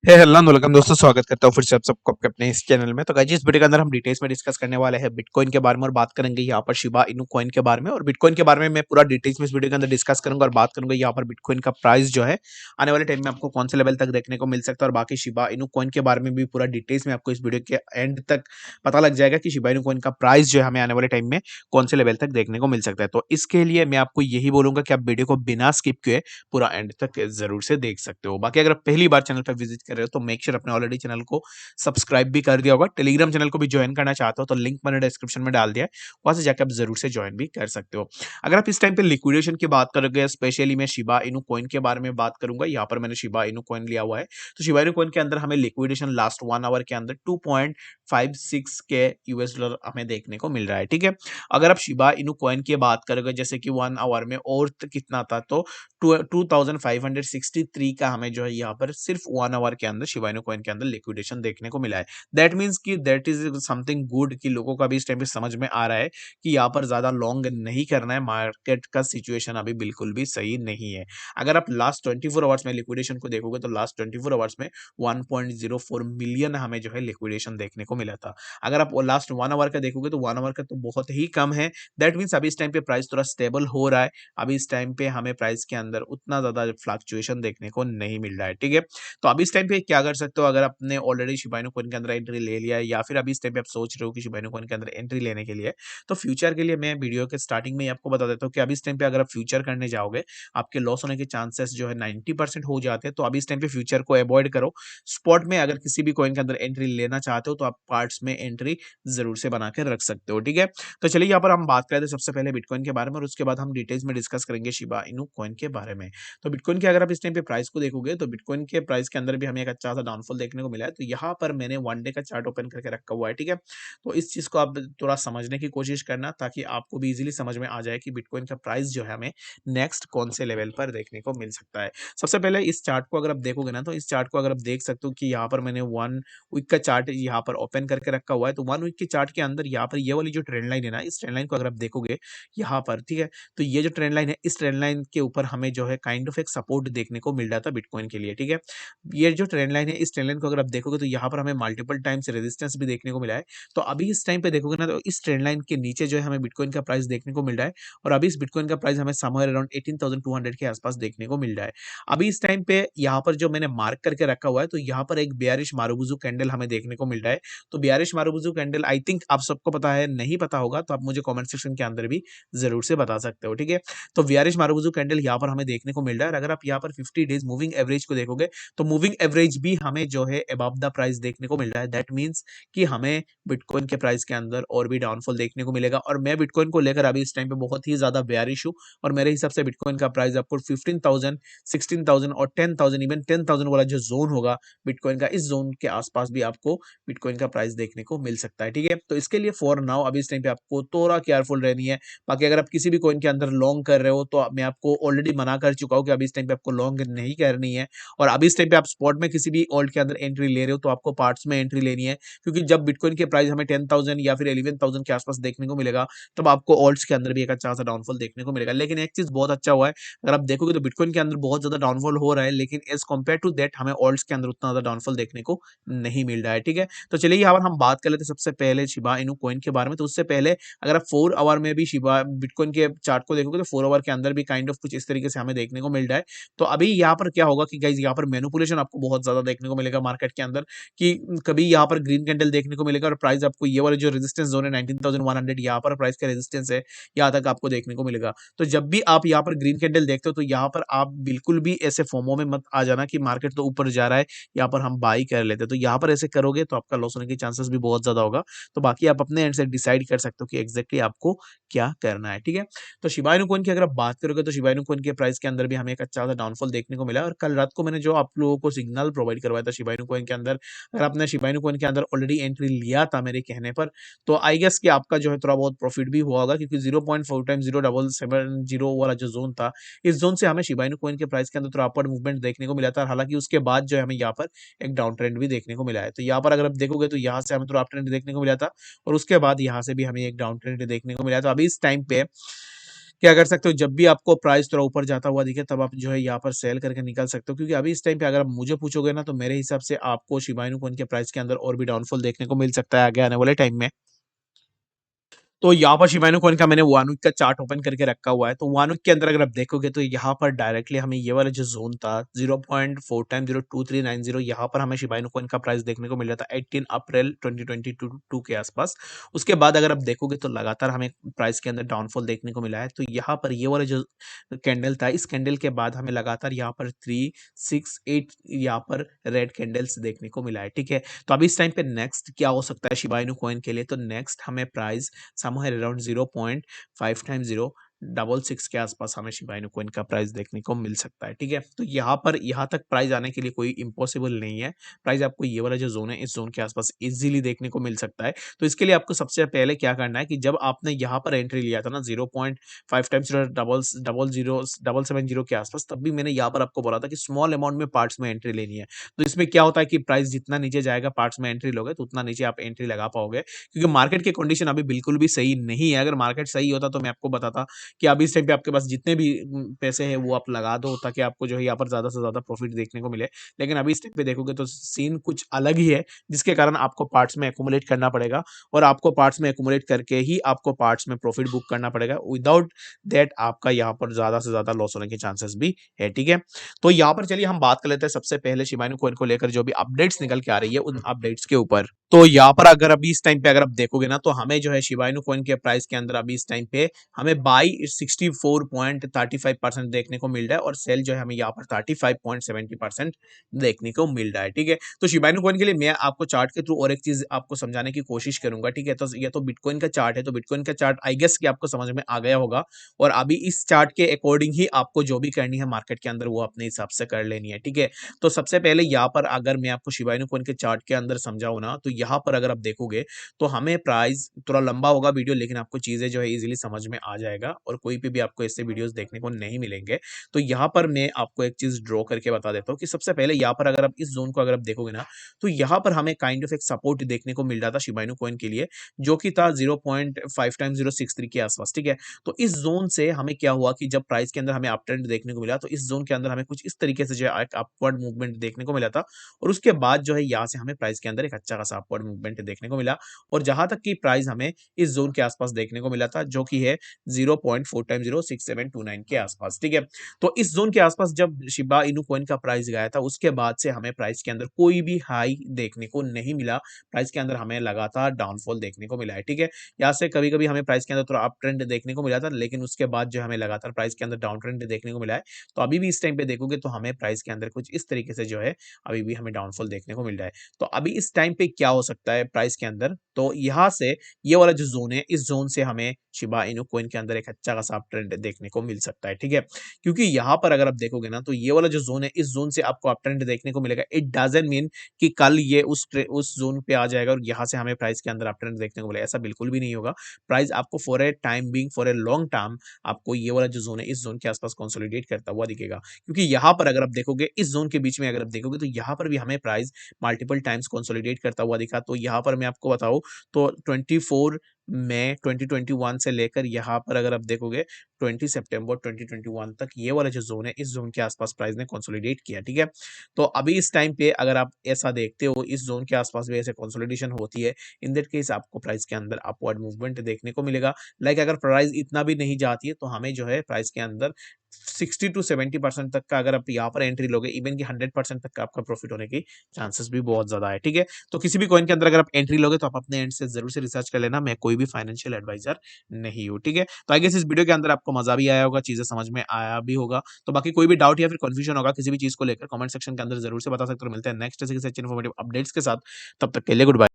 Hello welcome दोस्तों, स्वागत करता हूँ फिर से आप सबको आपके अपने इस चैनल में। तो गाइस, इस वीडियो के अंदर हम डिटेल्स में डिस्कस करने वाले हैं बिटकॉइन के बारे में और बात करेंगे यहाँ पर शिबा इनू कॉइन के बारे में। और बिटकॉइन के बारे में मैं पूरा डिटेल्स में इस वीडियो के अंदर डिस्कस करूंगा और बात करूंगा यहाँ पर बिटकॉइन का प्राइस जो है आने वाले टाइम में आपको कौन से लेवल तक देखने को मिल सकता है, और बाकी शिबा इनू कॉइन के बारे में भी पूरा डिटेल्स में आपको इस वीडियो के एंड तक पता लग जाएगा कि शिबा इनू कॉइन का प्राइस जो है हमें आने वाले टाइम में कौन से लेवल तक देखने को मिल सकता है। तो इसके लिए मैं आपको यही बोलूंगा कि आप वीडियो को बिना स्किप किए पूरा एंड तक जरूर से देख सकते हो। बाकी अगर आप पहली बार चैनल पर विजिट कर रहे हो तो मेक श्योर अपने ऑलरेडी चैनल को सब्सक्राइब भी कर दिया होगा। टेलीग्राम चैनल को भी ज्वाइन करना चाहते हो तो लिंक मैंने डिस्क्रिप्शन में डाल दिया है, वहां से जाकर आप जरूर से ज्वाइन भी कर सकते हो। अगर आप इस टाइम पे लिक्विडेशन की बात करोगे, स्पेशली मैं शिबा इनू कॉइन के बारे में बात करूंगा। यहाँ पर मैंने शिबा इनू कॉइन लिया हुआ है। तो शिबा इनू कॉइन के अंदर हमें लिक्विडेशन लास्ट 1 आवर के अंदर 2.56 के US डॉलर हमें देखने को मिल रहा है। ठीक है, अगर आप शिबा इनू कॉइन की बात करोगे जैसे कि 1 आवर में और कितना था, तो 2563 का हमें जो है यहाँ पर सिर्फ 1 आवर के अंदर शिबा इनू कॉइन के अंदर लिक्विडेशन देखने को मिला है। दैट मीन्स कि दैट इज समथिंग गुड कि लोगों का भी इस टाइम पे समझ में आ रहा है कि यहाँ पर ज्यादा लॉन्ग नहीं करना है। मार्केट का सिचुएशन अभी बिल्कुल भी सही नहीं है। अगर आप लास्ट 24 आवर्स में लिक्विडेशन को देखोगे तो लास्ट 24 आवर्स में 1.04 मिलियन हमें जो है लिक्विडेशन देखने को मिला था। अगर आप लास्ट 1 आवर का देखोगे तो 1 आवर का तो बहुत ही कम है। दैट मीन्स अभी इस टाइम पे प्राइस थोड़ा स्टेबल हो रहा है। अभी इस टाइम पे हमें प्राइस के अंदर उतना ज्यादा फ्लक्चुएशन देखने को नहीं मिल रहा है। ठीक है, तो अभी इस टाइम पे क्या कर सकते हो, अगर आपने ऑलरेडी शिबा इनू कॉइन के अंदर एंट्री ले लिया है या फिर अभी इस टाइम पे आप सोच रहे हो कि शिबा इनू कॉइन के अंदर एंट्री लेने के लिए, तो फ्यूचर के लिए मैं वीडियो के स्टार्टिंग में ही आपको बता देता हूँ कि अभी इस टाइम पे अगर आप फ्यूचर करने जाओगे आपके लॉस होने के चांसेस जो है 90% हो जाते हैं। तो अभी इस टाइम पे फ्यूचर को अवॉइड करो। स्पॉट में अगर किसी भी कॉइन के अंदर एंट्री लेना चाहते हो तो आप पार्ट्स में एंट्री जरूर से बना के रख सकते हो। ठीक है, तो चलिए यहाँ पर हम बात करते हैं सबसे पहले बिटकॉइन के बारे में और उसके बाद हम डिटेल्स में डिस्कस करेंगे शिबा इनू कॉइन के बारे में। तो बिटकॉइन के अगर आप इस टाइम पे प्राइस को देखोगे तो बिटकॉइन के प्राइस के अंदर भी हमें एक अच्छा सा डाउनफॉल देखने को मिला है। तो यहाँ पर मैंने 1 डे का चार्ट ओपन करके रखा हुआ है। ठीक है, तो इस चीज को आप थोड़ा समझने की कोशिश करना ताकि आपको भी इजीली समझ में आ जाए कि बिटकॉइन का प्राइस जो है हमें नेक्स्ट कौन से लेवल पर देखने को मिल सकता है। सबसे पहले इस चार्ट को अगर आप देखोगे ना, तो इस चार्ट को अगर आप देख सकते हो कि यहाँ पर मैंने 1 वीक का चार्ट यहाँ पर ओपन करके रखा हुआ है। तो 1 वीक के चार्ट के अंदर यहाँ पर ये वाली जो ट्रेंड लाइन है ना, इस ट्रेंड लाइन को अगर आप देखोगे यहाँ पर, ठीक है, तो ये जो ट्रेंड लाइन है इस ट्रेंड लाइन के ऊपर हमें जो है काइंड ऑफ एक सपोर्ट देखने को मिल रहा था बिटकॉइन के लिए। ठीक है, ये जो ट्रेंड लाइन है इस ट्रेंड लाइन को अगर आप देखोगे तो यहाँ पर हमें मल्टीपल टाइम्स रेजिस्टेंस भी देखने को मिला है। तो अभी इस टाइम पे देखोगे ना, तो इस ट्रेंड लाइन के नीचे जो है हमें बिटकॉइन का प्राइस देखने को मिल रहा है। और अभी इस बिटकॉइन का प्राइस हमें समवेयर अराउंड 18,200 के आसपास देखने को मिल रहा है। अभी इस टाइम पे यहाँ पर जो मैंने मार्क करके रखा हुआ है, तो यहाँ पर एक बेयरिश मारुबुजू कैंडल हमें देखने को मिल रहा है। तो बेयरिश मारुबुजू कैंडल आई थिंक आप सबको पता है, नहीं पता होगा तो आप मुझे कमेंट सेक्शन के अंदर भी जरूर से बता सकते हो। ठीक है, तो बेयरिश मारुबुजू कैंडल यहाँ पर हमें देखने को मिल रहा है। और अगर आप यहाँ पर 50 डेज मूविंग एवरेज को देखोगे तो मूविंग एवरेज भी हमें जो है अबव द प्राइस देखने को मिल रहा है। दैट मीन्स कि हमें बिटकॉइन के प्राइस के अंदर और भी डाउनफॉल देखने को मिलेगा। और मैं बिटकॉइन को लेकर अभी इस टाइम पे बहुत ही ज्यादा बेयरिश हूँ। और मेरे हिसाब से बिटकॉइन का प्राइस आपको 15,000, 16,000 और 10,000, इवन 10,000 वाला जो जोन होगा बिटकॉइन का, इस जोन के आसपास भी आपको बिटकॉइन का प्राइस देखने को मिल सकता है। ठीक है, तो इसके लिए फॉर नाउ अभी इस टाइम पे आपको थोड़ा केयरफुल रहनी है। बाकी अगर आप किसी भी कॉइन के अंदर लॉन्ग कर रहे हो तो मैं आपको ऑलरेडी मना कर चुका हूँ कि अभी इस टाइम पे आपको लॉन्ग नहीं करनी है। और अभी इस टाइम पे आप स्पॉट में किसी भी ऑल्ट के अंदर एंट्री ले रहे हो तो आपको पार्ट्स में एंट्री लेनी है, क्योंकि जब बिटकॉइन के प्राइस हमें 10,000 या फिर 11,000 के आसपास देखने को मिलेगा तब आपको ऑल्ट्स के अंदर भी एक अच्छा सा डाउनफॉल देखने को मिलेगा। लेकिन एक चीज बहुत अच्छा हुआ है, अगर आप देखोगे तो बिटकॉइन के अंदर बहुत ज्यादा डाउनफॉल हो रहा है, लेकिन एज कम्पेयर टू दैट हमें ऑल्ट्स के अंदर उतना ज्यादा डाउनफॉल देखने को नहीं मिल रहा है। ठीक है, तो चलिए यहाँ पर हम बात कर लेते हैं सबसे पहले शिबा इनू कॉइन के बारे में। तो उससे पहले अगर आप 4 आवर में भी शिबा बिटकॉइन के चार्ट को देखोगे तो 4 आवर के अंदर भी काइंड ऑफ कुछ इस तरीके से हमें देखने को मिल रहा है। तो अभी यहाँ पर क्या होगा कि गाइज यहाँ पर मैनिपुलेशन आपको बहुत ज्यादा देखने को मिलेगा मार्केट के अंदर, कि कभी यहाँ पर ग्रीन कैंडल देखने को मिलेगा और प्राइस आपको ये वाले जो रेजिस्टेंस जोन है 19,100, यहाँ पर प्राइस का रेजिस्टेंस है, यहाँ तक आपको देखने को मिलेगा। तो जब भी आप यहाँ पर ग्रीन कैंडल देखते हो तो यहाँ पर आप बिल्कुल भी ऐसे फोमो में मत आ जाना कि मार्केट तो ऊपर जा रहा है, यहाँ पर हम बाई कर लेते हैं। तो यहाँ पर ऐसे करोगे तो आपका लॉस होने की चांसेस भी बहुत ज्यादा होगा। तो बाकी आप अपने एंड से डिसाइड कर सकते हो कि एग्जैक्टली आपको क्या करना है। ठीक है, तो शिबा इनू कॉइन की अगर आप बात करोगे तो शिबा इनू कॉइन के प्राइस के अंदर भी हमें एक अच्छा सा डाउनफॉल देखने को मिला है। और कल रात को मैंने जो आप लोगों को सिग्नल प्रोवाइड करवाया था शिबा इनू कॉइन के अंदर, अगर आपने शिबा इनू कॉइन के अंदर ऑलरेडी एंट्री लिया था मेरे कहने पर, तो आई गेस कि आपका जो है थोड़ा बहुत प्रॉफिट भी हुआ होगा, क्योंकि 0.4 टाइम 0.770 वाला जो जोन था, इस जोन से हमें शिबा इनू कॉइन के प्राइस के अंदर थोड़ा अपवर्ड मूवमेंट देखने को मिला था। हालांकि उसके बाद जो है हमें यहाँ पर एक डाउन ट्रेंड भी देखने को मिला है। तो यहाँ पर अगर आप देखोगे तो यहाँ से हमें थोड़ा अप ट्रेंड देखने को मिला था और उसके बाद यहाँ से भी हमें एक डाउन ट्रेंड देखने को मिला है। तो अभी इस टाइम पे क्या कर सकते हो, जब भी आपको प्राइस थोड़ा ऊपर जाता हुआ दिखे तब आप जो है यहाँ पर सेल करके निकल सकते हो, क्योंकि अभी इस टाइम पे अगर आप मुझे पूछोगे ना तो मेरे हिसाब से आपको शिबा इनू कॉइन के प्राइस के अंदर और भी डाउनफॉल देखने को मिल सकता है आगे आने वाले टाइम में। तो यहाँ पर शिबाइनो कॉइन का मैंने 1 वीक का चार्ट ओपन करके रखा हुआ है। तो 1 वीक के अंदर अगर आप देखोगे तो यहाँ पर डायरेक्टली हमें ये वाला जो ज़ोन था 0.4 टाइम 02390, यहाँ पर हमें शिबाइनो कॉइन का प्राइस देखने को मिल रहा था 18 अप्रैल 2022 के आसपास। उसके बाद अगर आप देखोगे तो लगातार हमें प्राइस के अंदर डाउनफॉल देखने को मिला है। तो यहाँ पर ये वाला जो कैंडल था, इस कैंडल के बाद हमें लगातार यहाँ पर 3, 6, 8 यहाँ पर रेड कैंडल्स देखने को मिला है, ठीक है। तो अभी इस टाइम पे नेक्स्ट क्या हो सकता है शिबा इनू कॉइन के लिए, तो नेक्स्ट हमें प्राइस समवेयर अराउंड 0.5 टाइम 066 के आसपास हमें शिबा इनू कॉइन का प्राइस देखने को मिल सकता है, ठीक है। तो यहाँ पर यहाँ तक प्राइस आने के लिए कोई इम्पॉसिबल नहीं है। प्राइस आपको ये वाला जो जोन है इस जोन के आसपास इजीली देखने को मिल सकता है। तो इसके लिए आपको सबसे पहले क्या करना है कि जब आपने यहाँ पर एंट्री लिया था ना 0.5 टाइम्स डबल जीरो 770 के आसपास, तब भी मैंने यहाँ पर आपको बोला था कि स्मॉल अमाउंट में पार्ट्स में एंट्री लेनी है। तो इसमें क्या होता है कि प्राइस जितना नीचे जाएगा पार्ट्स में एंट्री लोगे तो उतना नीचे आप एंट्री लगा पाओगे, क्योंकि मार्केट की कंडीशन अभी बिल्कुल भी सही नहीं है। अगर मार्केट सही होता तो मैं आपको बताता कि अभी इस टाइम पे आपके पास जितने भी पैसे हैं वो आप लगा दो, ताकि आपको जो है यहाँ पर ज़्यादा से ज़्यादा प्रॉफिट देखने को मिले। लेकिन अभी इस टाइम पे देखोगे तो सीन कुछ अलग ही है, जिसके कारण आपको पार्ट्स में एक्यूमुलेट करना पड़ेगा, और आपको पार्ट्स में एक्यूमुलेट करके ही आपको पार्ट्स में प्रॉफिट बुक करना पड़ेगा। विदाउट दैट आपका यहाँ पर ज़्यादा से ज़्यादा लॉस होने के चांसेस भी है, ठीक है। तो यहाँ पर चलिए हम बात कर लेते हैं सबसे पहले शिबा इनू कॉइन को लेकर जो भी अपडेट्स निकल के आ रही है उन अपडेट्स के ऊपर। तो यहाँ पर अगर अभी इस टाइम पे अगर आप देखोगे ना तो हमें जो है शिबा इनू कॉइन के प्राइस के अंदर अभी इस टाइम पे हमें बाई 64.35% देखने को मिल रहा है, और सेल जो है हमें यहाँ पर 35.70% देखने को मिल रहा है, ठीक है। तो शिबा इनू कॉइन के लिए मैं आपको चार्ट के थ्रू और एक चीज आपको समझाने की कोशिश करूंगा, ठीक है। तो ये तो बिटकॉइन का चार्ट है, तो बिटकॉइन का चार्ट आई गेस कि आपको समझ में आ गया होगा, और अभी इस चार्ट के अकॉर्डिंग ही आपको जो भी करनी है मार्केट के अंदर वो अपने हिसाब से कर लेनी है, ठीक है। तो सबसे पहले यहाँ पर अगर मैं आपको शिबा इनू कॉइन के चार्ट के अंदर समझाऊं ना, तो यहाँ पर अगर आप देखोगे तो हमें प्राइस थोड़ा लंबा होगा वीडियो, लेकिन आपको चीजें जो है इजीली समझ में आ जाएगा, और कोई पे भी आपको ऐसे वीडियोस देखने को नहीं मिलेंगे। तो यहाँ पर मैं आपको एक चीज ड्रॉ करके बता देता हूँ कि सबसे पहले यहाँ पर अगर आप इस जोन को अगर आप देखोगे ना, तो यहाँ पर हमें काइंड ऑफ एक सपोर्ट देखने को मिल रहा था शिबा इनू कॉइन के लिए, जो कि था 0.5 टाइम 063 के आसपास, ठीक है। तो इस जोन से हमें क्या हुआ कि जब प्राइस के अंदर हमें अप ट्रेंड देखने को मिला, तो इस जोन के अंदर हमें कुछ इस तरीके से जो है एक अपवर्ड मूवमेंट देखने को मिला था, और उसके बाद जो है यहाँ से हमें प्राइस के अंदर एक अच्छा खासा अपवर्ड मूवमेंट देखने को मिला, और जहां तक की प्राइस हमें इस जोन के आसपास देखने को मिला था, जो कि है 0.4 टाइम 06729 के आसपास, ठीक है। तो इस जोन के आसपास जब शिबा इनू कॉइन का प्राइस गया था, उसके बाद से हमें प्राइस के अंदर कोई भी हाई देखने को नहीं मिला। प्राइस के अंदर हमें लगातार डाउनफॉल देखने को मिला है, ठीक है। यहाँ से कभी कभी हमें प्राइस के अंदर थोड़ा अप ट्रेंड देखने को मिला था, लेकिन उसके बाद जो हमें लगातार प्राइस के अंदर डाउन ट्रेंड देखने को मिला है। तो अभी भी इस टाइम पे देखोगे तो हमें प्राइस के अंदर कुछ इस तरीके से जो है अभी भी हमें डाउनफॉल देखने को मिल रहा है। तो अभी इस टाइम पे क्या हो सकता है प्राइस के अंदर, तो यहाँ से ये वाला जो जोन है, इस जोन से हमें शिबा इनू कॉइन के अंदर एक अच्छा खासा अप ट्रेंड देखने को मिल सकता है, ठीक है। क्योंकि यहाँ पर अगर आप देखोगे ना तो ये वाला जो जोन है, इस जोन से आपको अप ट्रेंड देखने को मिलेगा। इट डजंट मीन कि कल ये उस जोन पे आ जाएगा और यहाँ से हमें प्राइस के अंदर अप ट्रेंड देखने को मिलेगा, ऐसा बिल्कुल भी नहीं होगा। प्राइस आपको for a time being, for a long term, आपको ये वाला जो जोन है इस जोन के आसपास कंसोलिडेट करता हुआ दिखेगा। क्योंकि यहाँ पर अगर आप देखोगे इस जोन के बीच में अगर आप देखोगे तो यहाँ पर भी हमें प्राइस मल्टीपल टाइम्स कंसोलिडेट करता हुआ दिखा। तो यहाँ पर मैं आपको बताऊं तो 24 मई 2021 से लेकर यहाँ पर अगर आप देखोगे 20 सितंबर 2021 तक ये वाला जो जोन है, इस जोन के आसपास प्राइस ने कंसोलिडेट किया, ठीक है। तो अभी इस टाइम पे अगर आप ऐसा देखते हो इस जोन के आसपास भी ऐसे कंसोलिडेशन होती है, इन दैट केस आपको प्राइस के अंदर अपवर्ड मूवमेंट देखने को मिलेगा। लाइक अगर प्राइस इतना भी नहीं जाती है तो हमें जो है प्राइस के अंदर 60 टू 70% तक का अगर आप यहाँ पर एंट्री लोगे, इवन कि 100% तक का आपका प्रॉफिट होने की चांसेस भी बहुत ज्यादा है, ठीक है। तो किसी भी कॉइन के अंदर अगर आप एंट्री लोगे तो आप अपने एंड से जरूर से रिसर्च कर लेना, मैं कोई भी फाइनेंशियल एडवाइजर नहीं हूँ, ठीक है। तो आई गेस इस वीडियो के अंदर आपको मजा भी आया होगा, चीजें समझ में आया भी होगा। तो बाकी कोई भी डाउट या फिर कंफ्यूजन होगा किसी भी चीज को लेकर कमेंट सेक्शन के अंदर जरूर से बता सकते हो। मिलते हैं नेक्स्ट इन्फॉर्मेटिव अपडेट्स के साथ, तब तक के लिए गुड बाय।